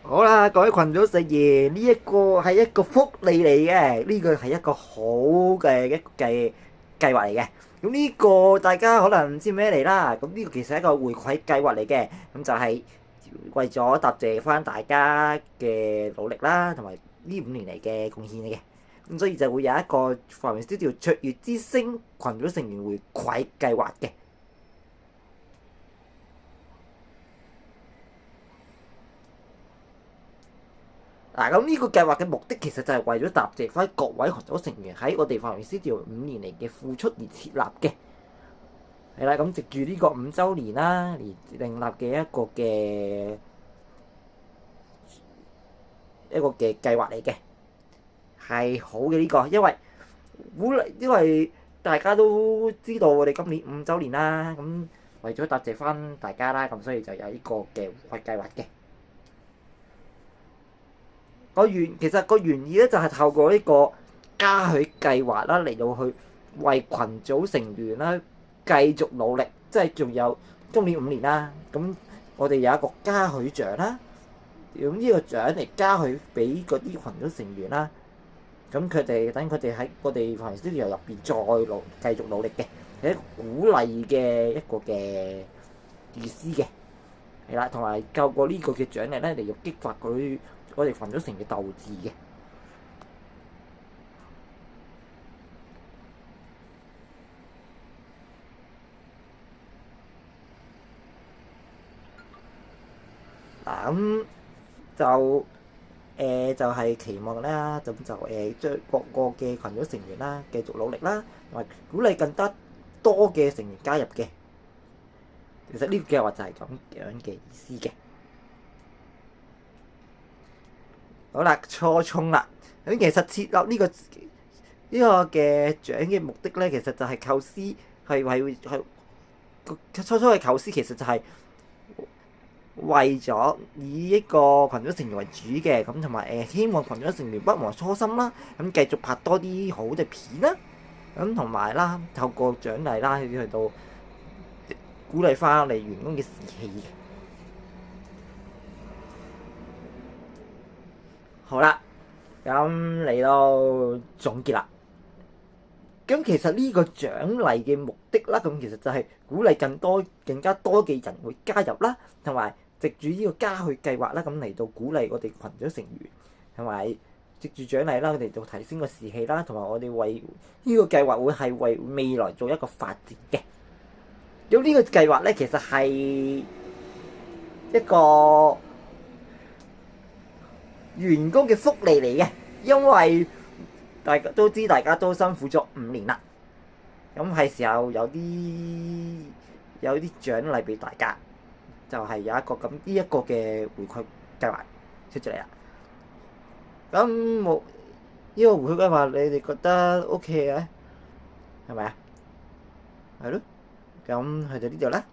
好啦，各位群組成員，呢一個係一個福利嚟嘅，呢個係一個好嘅一個計劃嚟嘅。咁呢個大家可能唔知咩嚟啦。咁呢個其實係一個回饋計劃嚟嘅，咁就係為咗答謝翻大家嘅努力啦，同埋呢5年嚟嘅貢獻嚟嘅。咁所以就會有一個繁榮燒條卓越之星群組成員回饋計劃嘅。嗱，咁呢個計劃嘅目的其實就係為咗答謝翻各位群組成員喺我哋繁榮 Studio 5年嚟嘅付出而設立嘅。係啦，咁藉住呢個5週年啦，而訂立嘅一個嘅計劃嚟嘅，係好嘅呢個，因為大家都知道我哋今年5週年啦，咁為咗答謝翻大家啦，咁所以就有呢個嘅回饋計劃嘅。其實個原意咧就係透過呢個嘉許計劃啦，嚟到去為群組成員啦繼續努力，即係仲有今年5年啦。咁我哋有一個嘉許獎啦，用呢個獎嚟嘉許俾嗰啲群組成員啦。咁等佢哋喺我哋繁榮 Studio 入邊再繼續努力嘅，係一個鼓勵嘅一個嘅意思嘅，係啦，同埋透過呢個嘅獎勵咧嚟到激發我哋群組成員嘅鬥志嘅。嗱，咁就係期望啦，咁就將各個嘅群組成員啦繼續努力啦，同埋鼓勵更加多嘅成員加入嘅。其實呢個計劃就係咁樣嘅意思嘅。好啦，初衷啦。咁其實設立呢個嘅獎嘅目的咧，其實就係構思係初初嘅構思，其實就係為咗以一個群組成員為主嘅，咁同埋希望群組成員不忘初心啦，咁繼續拍多啲好嘅片啦，咁同埋啦透過獎勵啦去到鼓勵翻我哋員工嘅士氣嘅。好啦，咁嚟到總結啦。咁其實呢個獎勵嘅目的啦，咁其實就係鼓勵更加多嘅人會加入啦，同埋藉住呢個嘉許計劃啦，咁嚟到鼓勵我哋群組成員，同埋藉住獎勵啦，嚟到提升個士氣啦，同埋我哋為呢個計劃會係為未來做一個發展嘅。咁呢個計劃咧，其實係一個員工嘅福利嚟嘅，因為大家都知大家都辛苦咗5年啦，咁係時候有啲獎勵俾大家，就係有一個咁呢一個嘅回饋計劃出咗嚟啦。咁冇呢個回饋計劃，你哋覺得 OK 嘅係咪啊？係咯，咁去到呢度啦。